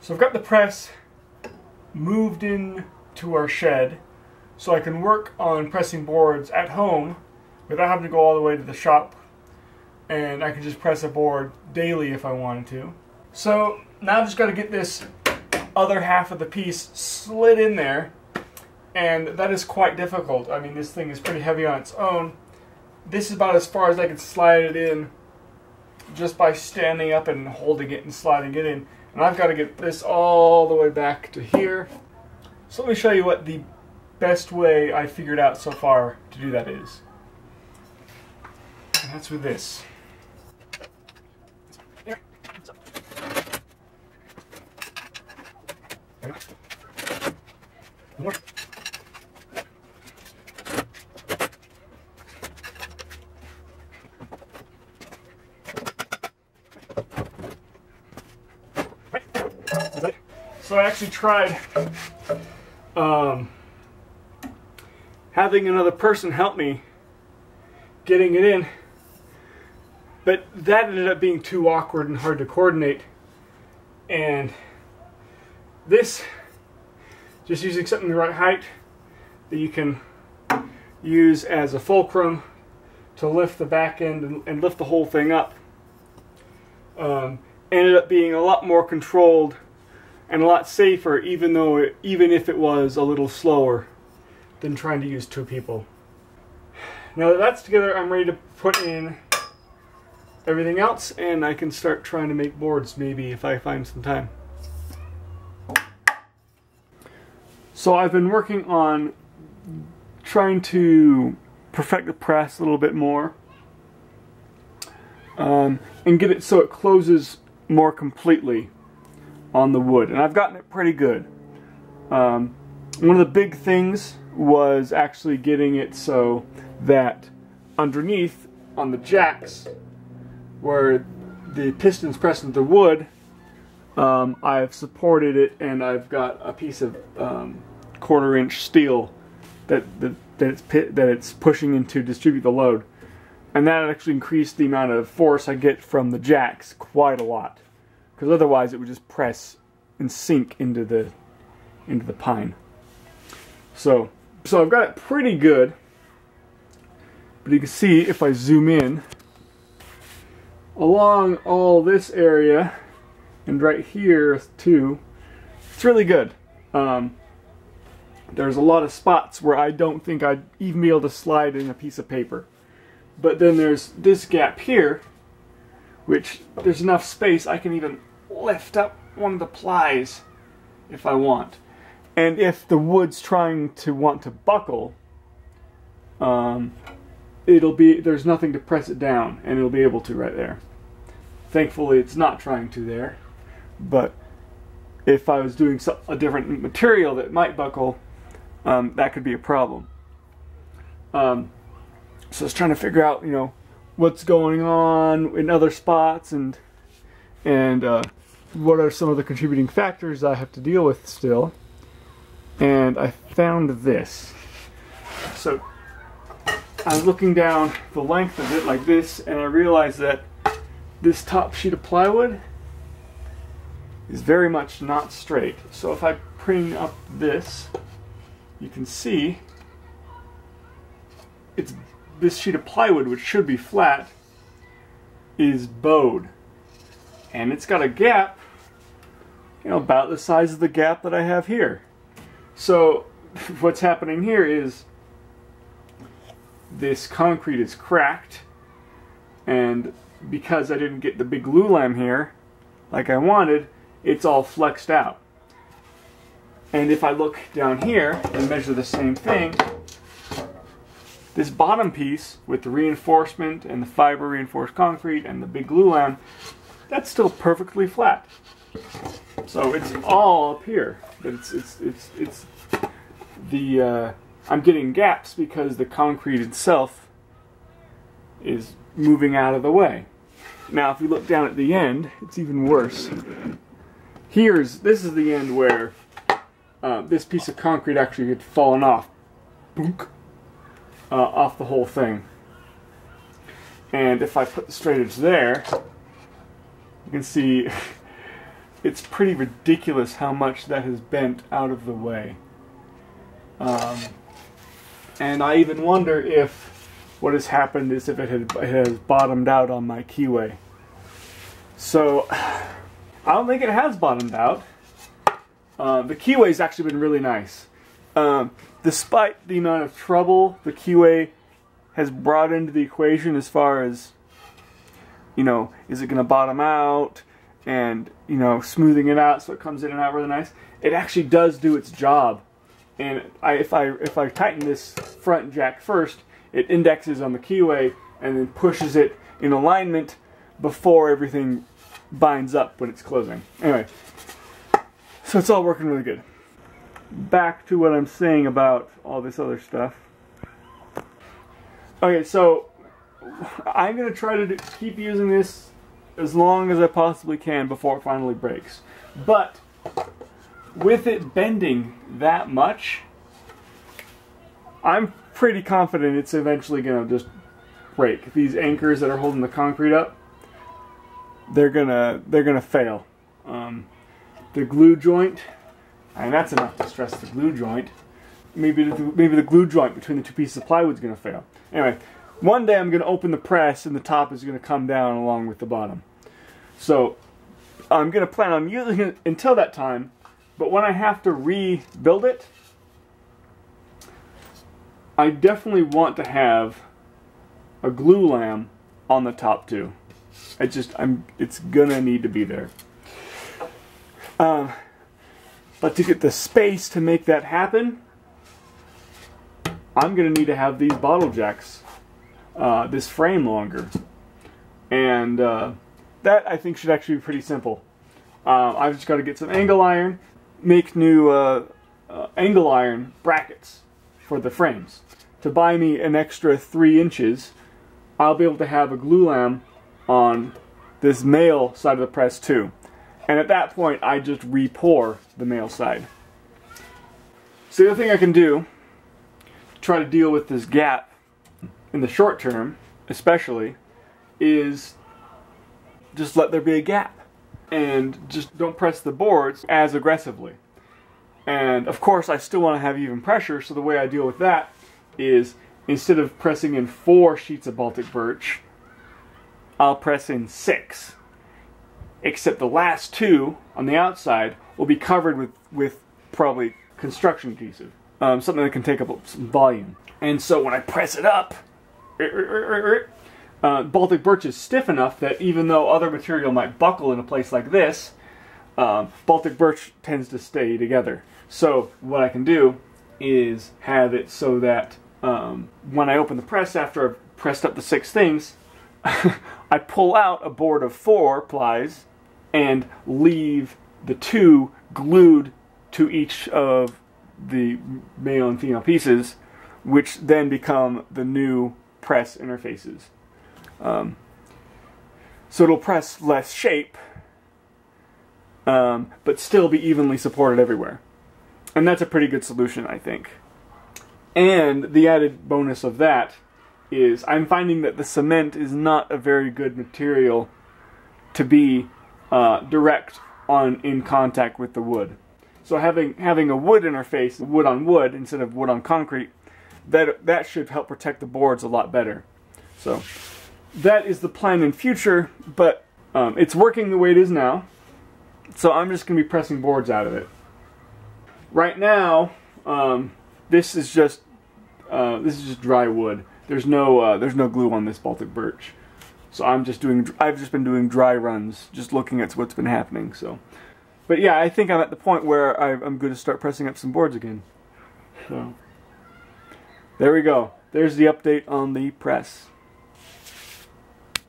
So I've got the press moved in to our shed so I can work on pressing boards at home without having to go all the way to the shop, and I can just press a board daily if I wanted to. So now I've just got to get this other half of the piece slid in there, and that is quite difficult. I mean, this thing is pretty heavy on its own. This is about as far as I can slide it in just by standing up and holding it and sliding it in. And I've got to get this all the way back to here. So let me show you what the best way I figured out so far to do that is. And that's with this. So I actually tried having another person help me getting it in, but that ended up being too awkward and hard to coordinate. And this, just using something the right height that you can use as a fulcrum to lift the back end and lift the whole thing up, ended up being a lot more controlled and a lot safer, even if it was a little slower than trying to use two people. Now that that's together, I'm ready to put in everything else, and I can start trying to make boards, maybe, if I find some time. So I've been working on trying to perfect the press a little bit more, and get it so it closes more completely on the wood, and I've gotten it pretty good. One of the big things was actually getting it so that underneath on the jacks where the pistons press into the wood, I've supported it, and I've got a piece of 1/4-inch steel that it's pushing in to distribute the load, and that actually increased the amount of force I get from the jacks quite a lot, because otherwise it would just press and sink into the pine. So I've got it pretty good, but you can see if I zoom in along all this area and right here too, it's really good. There's a lot of spots where I don't think I'd even be able to slide in a piece of paper, but then there's this gap here, which there's enough space I can even lift up one of the plies if I want. And if the wood's trying to want to buckle, there's nothing to press it down, and it'll be able to right there. Thankfully it's not trying to there, but if I was doing a different material that might buckle, that could be a problem. So I was trying to figure out, what's going on in other spots, and what are some of the contributing factors I have to deal with still. And I found this. So I was looking down the length of it like this, and I realized that this top sheet of plywood is very much not straight. So if I bring up this, you can see this sheet of plywood, which should be flat, is bowed. And it's got a gap, about the size of the gap that I have here. So what's happening here is this concrete is cracked, and because I didn't get the big glue lam here like I wanted, it's all flexed out. And if I look down here and measure the same thing, this bottom piece with the reinforcement and the fiber reinforced concrete and the big glue lam, that's still perfectly flat. So it's all up here, but I'm getting gaps because the concrete itself is moving out of the way. Now if you look down at the end, it's even worse. This is the end where this piece of concrete actually had fallen off, boonk, off the whole thing. And if I put the straightedge there, you can see it's pretty ridiculous how much that has bent out of the way. And I even wonder if what has happened is if it has bottomed out on my keyway. So I don't think it has bottomed out. The keyway's actually been really nice. Despite the amount of trouble the keyway has brought into the equation as far as, you know, is it going to bottom out and, you know, smoothing it out so it comes in and out really nice, it actually does do its job. And if I tighten this front jack first, it indexes on the keyway and then pushes it in alignment before everything binds up when it's closing. Anyway, so it's all working really good. Back to what I'm saying about all this other stuff. Okay, so I'm going to try to keep using this as long as I possibly can before it finally breaks. But with it bending that much, I'm pretty confident it's eventually going to just break. These anchors that are holding the concrete up, they're gonna fail. The glue joint, and that's enough to stress the glue joint. Maybe the glue joint between the two pieces of plywood is going to fail. Anyway, one day I'm going to open the press and the top is going to come down along with the bottom. So I'm going to plan on using it until that time. But when I have to rebuild it, I definitely want to have a glue lam on the top too. It's gonna need to be there. But to get the space to make that happen, I'm gonna need to have these bottle jacks, this frame longer, and that I think should actually be pretty simple. I've just got to get some angle iron. Make new angle iron brackets for the frames. To buy me an extra 3 inches, I'll be able to have a glue lam on this male side of the press too. And at that point, I just re-pour the male side. So the other thing I can do to try to deal with this gap in the short term, especially, is just let there be a gap. And just don't press the boards as aggressively. And of course I still want to have even pressure, so the way I deal with that is instead of pressing in 4 sheets of Baltic birch, I'll press in 6. Except the last 2 on the outside will be covered with probably construction adhesive. Something that can take up some volume. And so when I press it up, Baltic birch is stiff enough that even though other material might buckle in a place like this, Baltic birch tends to stay together. So what I can do is have it so that when I open the press after I've pressed up the 6 things, I pull out a board of 4 plies and leave the 2 glued to each of the male and female pieces, which then become the new press interfaces. So it'll press less shape, but still be evenly supported everywhere. And that's a pretty good solution, I think. And the added bonus of that is I'm finding that the cement is not a very good material to be direct in contact with the wood. So having a wood interface, wood on wood instead of wood on concrete, that should help protect the boards a lot better. So that is the plan in future, but it's working the way it is now. So I'm just going to be pressing boards out of it. Right now, this is just dry wood. There's no glue on this Baltic birch. So I've just been doing dry runs, just looking at what's been happening. So, but yeah, I think I'm at the point where I'm going to start pressing up some boards again. So there we go. There's the update on the press.